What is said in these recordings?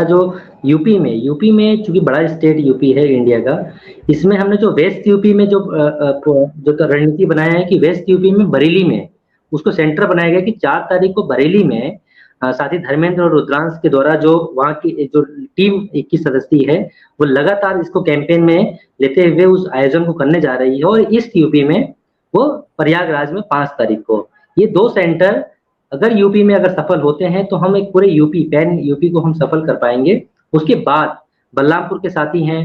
जो यूपी में चूंकि बड़ा स्टेट यूपी है इंडिया का, इसमें हमने जो वेस्ट यूपी में जो रणनीति बनाया है कि वेस्ट यूपी में बरेली में उसको सेंटर बनाया गया कि 4 तारीख को बरेली में साथी धर्मेंद्र और रुद्रांश के द्वारा जो वहाँ की जो टीम 21 सदस्यीय है वो लगातार इसको कैंपेन में लेते हुए उस आयोजन को करने जा रही है। और ईस्ट यूपी में वो प्रयागराज में 5 तारीख को, ये 2 सेंटर अगर यूपी में अगर सफल होते हैं तो हम एक पूरे पैन यूपी को हम सफल कर पाएंगे। उसके बाद बलरामपुर के साथी हैं,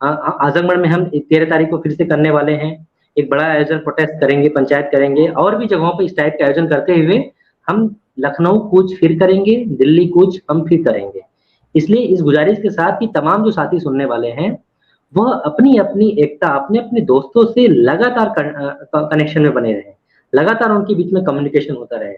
आजमगढ़ में हम 13 तारीख को फिर से करने वाले हैं, एक बड़ा आयोजन प्रोटेस्ट करेंगे, पंचायत करेंगे, और भी जगहों पर इस टाइप के आयोजन करते हुए हम लखनऊ कूच फिर करेंगे, दिल्ली कूच हम फिर करेंगे। इसलिए इस गुजारिश के साथ कि तमाम जो साथी सुनने वाले हैं वह अपनी अपनी एकता, अपने अपने दोस्तों से लगातार कनेक्शन में बने रहे, लगातार उनके बीच में कम्युनिकेशन होता रहे।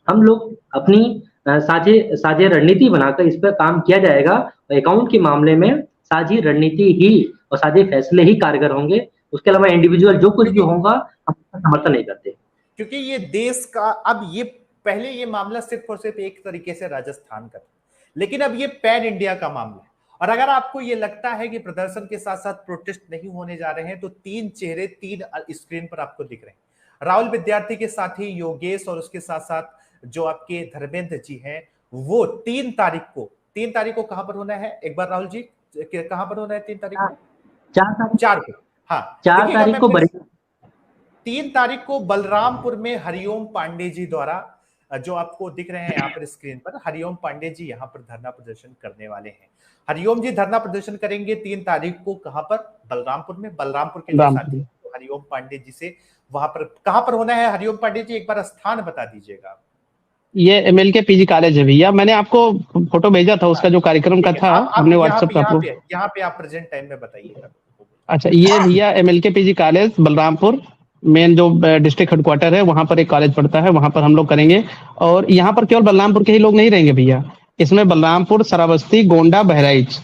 हम लोग अपनी साझे रणनीति बनाकर इस पर काम किया जाएगा। अकाउंट के मामले में साझी रणनीति ही और साझे फैसले ही कारगर होंगे, उसके अलावा इंडिविजुअल जो कुछ भी होगा हम समर्थन नहीं करते। क्योंकि ये देश का अब ये पहले ये मामला सिर्फ और सिर्फ एक तरीके से राजस्थान का था, लेकिन अब ये पैन इंडिया का मामला है। और अगर आपको ये लगता है कि प्रदर्शन के साथ साथ प्रोटेस्ट नहीं होने जा रहे हैं, तो 3 चेहरे 3 स्क्रीन पर आपको दिख रहे हैं। राहुल विद्यार्थी के साथ ही योगेश और उसके साथ साथ जो आपके धर्मेंद्र जी हैं, वो 3 तारीख को कहां पर होना है एक बार राहुल जी, कहां पर होना है 3 तारीख को? 4 को। हाँ, 4 तारीख को 3 तारीख को बलरामपुर में हरिओम पांडे जी द्वारा, जो आपको दिख रहे हैं यहाँ पर स्क्रीन पर, हरिओम पांडे जी यहाँ पर धरना प्रदर्शन करने वाले हैं। हरिओम जी धरना प्रदर्शन करेंगे 3 तारीख को कहां पर? बलरामपुर में। बलरामपुर के जो साथी तो हरिओम पांडे जी से वहां पर कहां पर होना है हरिओम पांडे जी, एक बार स्थान बता दीजिएगा। ये MLK PG कॉलेज है भैया, मैंने आपको फोटो भेजा था उसका जो कार्यक्रम का था, हमने व्हाट्सएप का। यहाँ पे आप प्रेजेंट टाइम में बताइएगा। अच्छा, ये भैया MLK PG college Balrampur main जो डिस्ट्रिक्ट हेडक्वार्टर है वहां पर एक कॉलेज पड़ता है, वहां पर हम लोग करेंगे। और यहाँ पर केवल बलरामपुर के ही लोग नहीं रहेंगे भैया, इसमें बलरामपुर, श्रावस्ती, गोंडा, बहराइच,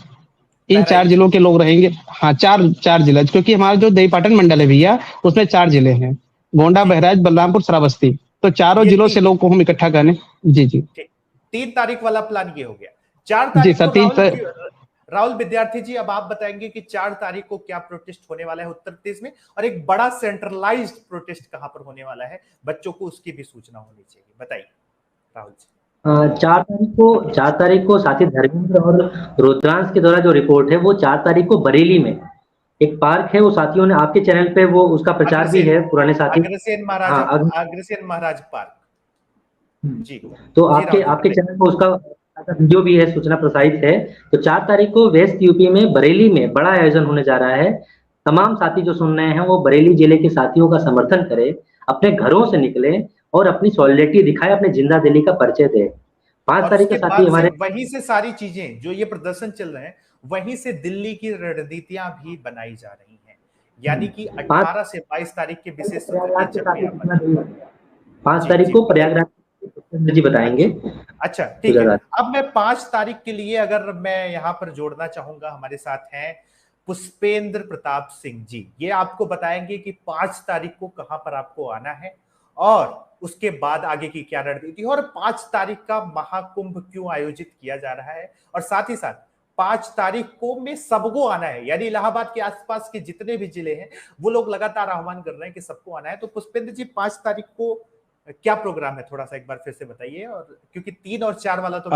इन 4 जिलों के लोग रहेंगे। हाँ, 4 जिला, क्योंकि हमारा जो देवीपाटन मंडल है भैया उसमें 4 जिले हैं, गोंडा, बहराइच, बलरामपुर, श्रावस्ती, तो चारों जिलों से लोग को हम इकट्ठा करने। जी 3 तारीख वाला प्लान ये हो गया। 4 तारीख को राहुल विद्यार्थी जी, अब आप बताएंगे कि 4 तारीख को क्या प्रोटेस्ट होने वाला है उत्तर प्रदेश में, और एक बड़ा सेंट्रलाइज्ड प्रोटेस्ट कहां पर होने वाला है, बच्चों को उसकी भी सूचना होनी चाहिए, बताइए राहुल जी। 4 तारीख को साथी धर्मेंद्र और रुद्रांश के द्वारा जो रिपोर्ट है वो 4 तारीख को बरेली में एक पार्क है, वो साथियों ने आपके चैनल पे वो उसका प्रचार भी है, पुराने साथी अग्रसेन महाराज पार्क जी। तो आपके चैनल पर उसका वीडियो भी है, सूचना प्रसारित है। तो 4 तारीख को वेस्ट यूपी में बरेली में बड़ा आयोजन होने जा रहा है। तमाम साथी जो सुन रहे हैं वो बरेली जिले के साथियों का समर्थन करें, अपने घरों से निकले और अपनी सॉलिडेरिटी दिखाए, अपने जिंदा दिली का परिचय दे। 5 तारीख के साथी हमारे वहीं से सारी चीजें जो ये प्रदर्शन चल रहे हैं वहीं से दिल्ली की रणनीतियां भी बनाई जा रही हैं, यानी कि 18 से 22 तारीख के विशेष 5 तारीख को प्रयागराज जी बताएंगे। अच्छा ठीक है, अब मैं 5 तारीख के लिए अगर मैं यहाँ पर जोड़ना चाहूंगा, हमारे साथ हैं पुष्पेंद्र प्रताप सिंह जी, ये आपको बताएंगे कि 5 तारीख को कहां पर आपको आना है और उसके बाद आगे की क्या रणनीति है, और 5 तारीख का महाकुंभ क्यों आयोजित किया जा रहा है, और साथ ही साथ 5 तारीख को में सबको आना है, यानी इलाहाबाद के आसपास के जितने भी जिले हैं वो लोग लगातार आह्वान कर रहे हैं कि सबको आना है। तो पुष्पेंद्र जी 5 तारीख को क्या प्रोग्राम है, थोड़ा सा एक बार फिर से बताइए, और क्योंकि 3 और 4 वाला तो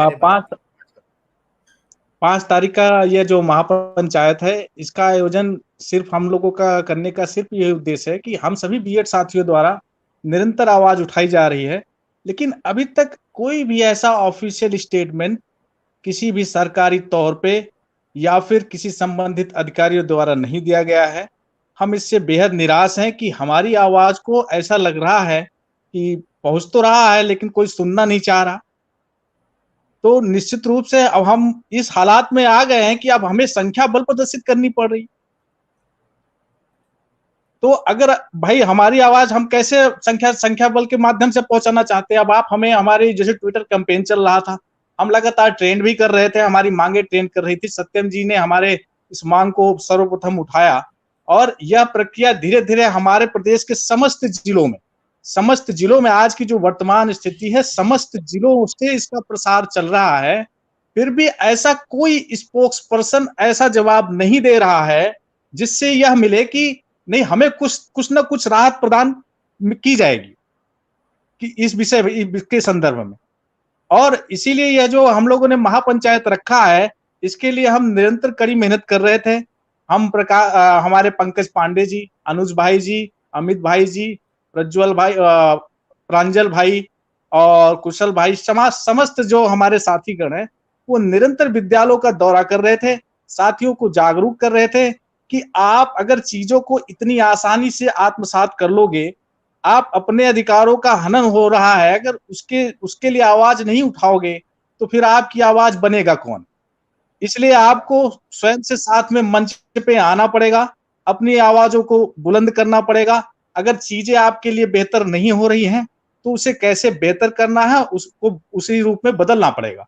5 तारीख का यह जो महापंचायत है इसका आयोजन सिर्फ हम लोगों का करने का सिर्फ यही उद्देश्य है कि हम सभी बीएड साथियों द्वारा निरंतर आवाज उठाई जा रही है, लेकिन अभी तक कोई भी ऐसा ऑफिशियल स्टेटमेंट किसी भी सरकारी तौर पे या फिर किसी संबंधित अधिकारियों द्वारा नहीं दिया गया है। हम इससे बेहद निराश हैं कि हमारी आवाज को ऐसा लग रहा है कि पहुंच तो रहा है लेकिन कोई सुनना नहीं चाह रहा। तो निश्चित रूप से अब हम इस हालात में आ गए हैं कि अब हमें संख्या बल प्रदर्शित करनी पड़ रही। तो अगर भाई हमारी आवाज हम कैसे संख्या बल के माध्यम से पहुंचाना चाहते हैं। अब आप हमें हमारी जैसे ट्विटर कैंपेन चल रहा था, हम लगातार ट्रेंड भी कर रहे थे, हमारी मांगे ट्रेंड कर रही थी, सत्यम जी ने हमारे इस मांग को सर्वप्रथम उठाया और यह प्रक्रिया धीरे धीरे हमारे प्रदेश के समस्त जिलों में आज की जो वर्तमान स्थिति है समस्त जिलों से इसका प्रसार चल रहा है फिर भी ऐसा कोई स्पोक्स पर्सन ऐसा जवाब नहीं दे रहा है जिससे यह मिले कि नहीं, हमें कुछ ना कुछ राहत प्रदान की जाएगी कि इस विषय के संदर्भ में। और इसीलिए यह जो हम लोगों ने महापंचायत रखा है, इसके लिए हम निरंतर कड़ी मेहनत कर रहे थे। हमारे पंकज पांडे जी, अनुज भाई जी, अमित भाई जी, प्रज्वल भाई, प्रांजल भाई और कुशल भाई, समस्त जो हमारे साथीगण हैं, वो निरंतर विद्यालयों का दौरा कर रहे थे, साथियों को जागरूक कर रहे थे कि आप अगर चीजों को इतनी आसानी से आत्मसात कर लोगे, आप अपने अधिकारों का हनन हो रहा है, अगर उसके लिए आवाज नहीं उठाओगे तो फिर आपकी आवाज बनेगा कौन। इसलिए आपको स्वयं से साथ में मंच पे आना पड़ेगा, अपनी आवाजों को बुलंद करना पड़ेगा। अगर चीजें आपके लिए बेहतर नहीं हो रही हैं तो उसे कैसे बेहतर करना है, उसको उसी रूप में बदलना पड़ेगा।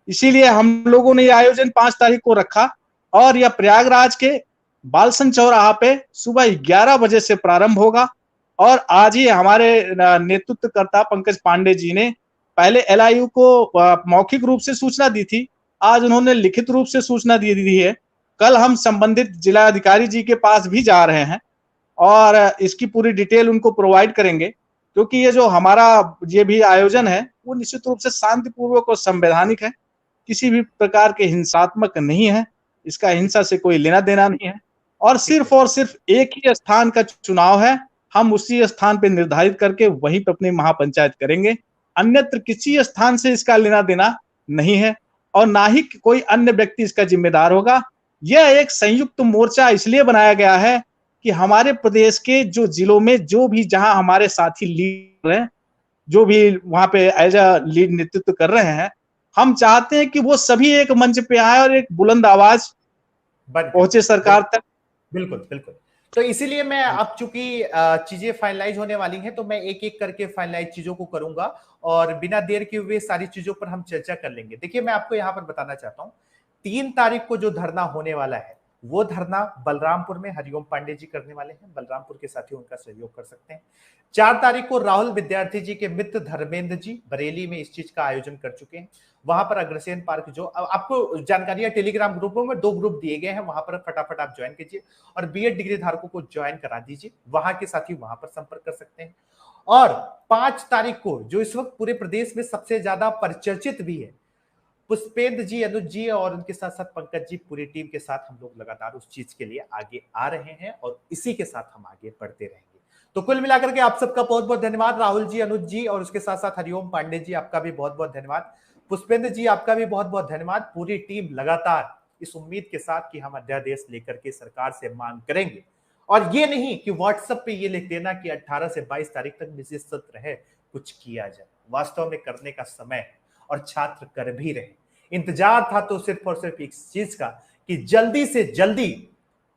इसीलिए हम लोगों ने यह आयोजन 5 तारीख को रखा और यह प्रयागराज के बालसन चौराहा पे सुबह 11 बजे से प्रारंभ होगा। और आज ही हमारे नेतृत्वकर्ता पंकज पांडे जी ने पहले एलआईयू को मौखिक रूप से सूचना दी थी, आज उन्होंने लिखित रूप से सूचना दी है। कल हम संबंधित जिलाधिकारी जी के पास भी जा रहे हैं और इसकी पूरी डिटेल उनको प्रोवाइड करेंगे, क्योंकि ये जो हमारा ये भी आयोजन है वो निश्चित रूप से शांतिपूर्वक और संवैधानिक है, किसी भी प्रकार के हिंसात्मक नहीं है, इसका हिंसा से कोई लेना देना नहीं है और सिर्फ एक ही स्थान का चुनाव है। हम उसी स्थान पे निर्धारित करके वहीं पे अपनी महापंचायत करेंगे, अन्यत्र किसी स्थान से इसका लेना देना नहीं है और ना ही कोई अन्य व्यक्ति इसका जिम्मेदार होगा। यह एक संयुक्त मोर्चा इसलिए बनाया गया है कि हमारे प्रदेश के जो जिलों में जो भी जहां हमारे साथी लीडर हैं, जो भी वहां पे एज अ लीड नेतृत्व कर रहे हैं, हम चाहते हैं कि वो सभी एक मंच पे आए और एक बुलंद आवाज पहुंचे सरकार तक। बिल्कुल बिल्कुल। तो इसीलिए मैं, अब चूंकि चीजें फाइनलाइज होने वाली हैं तो मैं एक एक करके फाइनलाइज चीजों को करूंगा और बिना देर के हुए सारी चीजों पर हम चर्चा कर लेंगे। देखिए, मैं आपको यहां पर बताना चाहता हूं, 3 तारीख को जो धरना होने वाला है वो धरना बलरामपुर में हरिओम पांडे जी करने वाले हैं, बलरामपुर के साथी उनका सहयोग कर सकते हैं। 4 तारीख को राहुल विद्यार्थी जी के मित्र धर्मेंद्र जी बरेली में इस चीज का आयोजन कर चुके हैं। वहां पर अग्रसेन पार्क, जो आपको जानकारियां टेलीग्राम ग्रुपों में 2 ग्रुप दिए गए हैं, वहां पर फटाफट आप ज्वाइन कीजिए और बीएड डिग्री धारकों को ज्वाइन करा दीजिए। वहां के साथी वहां पर संपर्क कर सकते हैं। और 5 तारीख को जो इस वक्त पूरे प्रदेश में सबसे ज्यादा परिचर्चित भी है, पुष्पेंद्र जी, अनुज जी और उनके साथ साथ पंकज जी, पूरी टीम के साथ हम लोग लगातार उस चीज के लिए आगे आ रहे हैं और इसी के साथ हम आगे बढ़ते रहेंगे। तो कुल मिलाकर के आप सबका बहुत बहुत धन्यवाद। राहुल जी, अनुज जी और उसके साथ साथ हरिओम पांडे जी, आपका भी बहुत बहुत धन्यवाद। पुष्पेंद्र जी, आपका भी बहुत बहुत धन्यवाद। पूरी टीम लगातार इस उम्मीद के साथ कि हम अध्यादेश लेकर के सरकार से मांग करेंगे, और ये नहीं कि व्हाट्सएप पे ये लिख देना कि 18 से 22 तारीख तक निजी सत्र है, कुछ किया जाए। वास्तव में करने का समय है और छात्र कर भी रहे। इंतजार था तो सिर्फ और सिर्फ इस चीज का कि जल्दी से जल्दी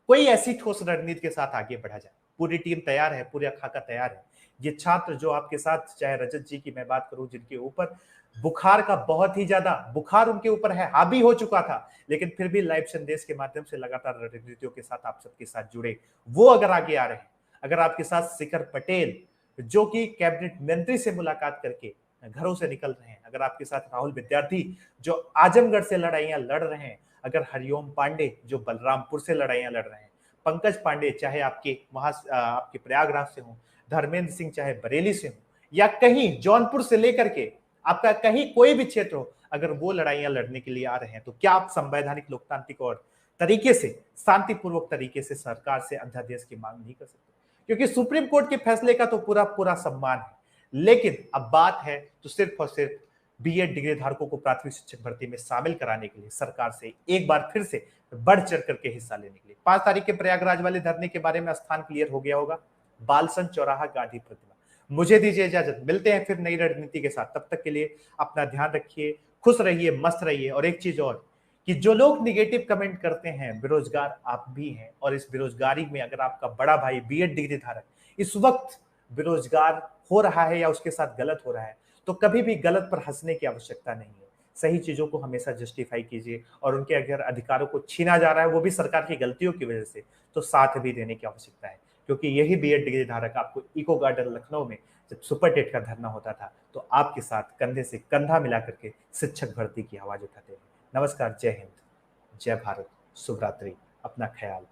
कोई ऐसी ठोस रणनीति के साथ आगे बढ़ा जाए। पूरी टीम तैयार है, पूरा खाका तैयार है। ये छात्र जो आपके साथ, चाहे रजत जी की मैं बात करूं, जिनके ऊपर बुखार का बहुत ही ज्यादा बुखार उनके ऊपर है, हावी हो चुका था, लेकिन फिर भी लाइव संदेश के माध्यम से लगातार रणनीतियों के साथ आप सबके साथ जुड़े, वो अगर आगे आ रहे हैं, अगर आपके साथ शिखर पटेल जो कि कैबिनेट मंत्री से मुलाकात करके घरों से निकल रहे हैं, अगर आपके साथ राहुल विद्यार्थी जो आजमगढ़ से लड़ाइयां लड़ रहे हैं, अगर हरिओम पांडे जो बलरामपुर से लड़ाइयां लड़ रहे हैं, पंकज पांडे चाहे आपके वहां आपके प्रयागराज से हो, धर्मेंद्र सिंह चाहे बरेली से हो, या कहीं जौनपुर से लेकर के आपका कहीं कोई भी क्षेत्र हो, अगर वो लड़ाइयां लड़ने के लिए आ रहे हैं, तो क्या आप संवैधानिक लोकतांत्रिक और तरीके से, शांतिपूर्वक तरीके से सरकार से अध्यादेश की मांग नहीं कर सकते? क्योंकि सुप्रीम कोर्ट के फैसले का तो पूरा पूरा सम्मान है, लेकिन अब बात है तो सिर्फ और सिर्फ बीएड डिग्री धारकों को प्राथमिक शिक्षक भर्ती में शामिल कराने के लिए सरकार से एक बार फिर से बढ़ चढ़ करके हिस्सा लेने के लिए। 5 तारीख के प्रयागराज वाले धरने के बारे में स्थान क्लियर हो गया होगा, बालसन चौराहा गांधी प्रतिमा। मुझे दीजिए इजाजत, मिलते हैं फिर नई रणनीति के साथ। तब तक के लिए अपना ध्यान रखिए, खुश रहिए, मस्त रहिए। और एक चीज और कि जो लोग निगेटिव कमेंट करते हैं, बेरोजगार आप भी हैं, और इस बेरोजगारी में अगर आपका बड़ा भाई बीएड डिग्री धारक इस वक्त बेरोजगार हो रहा है या उसके साथ गलत हो रहा है, तो कभी भी गलत पर हंसने की आवश्यकता नहीं है। सही चीजों को हमेशा जस्टिफाई कीजिए, और उनके अगर अधिकारों को छीना जा रहा है वो भी सरकार की गलतियों की वजह से, तो साथ भी देने की आवश्यकता है। क्योंकि यही बीएड डिग्री धारक आपको इको गार्डन लखनऊ में जब सुपर टेट का धरना होता था, तो आपके साथ कंधे से कंधा मिला करके शिक्षक भर्ती की आवाज उठाते हैं। नमस्कार, जय हिंद, जय भारत, शुभ रात्रि, अपना ख्याल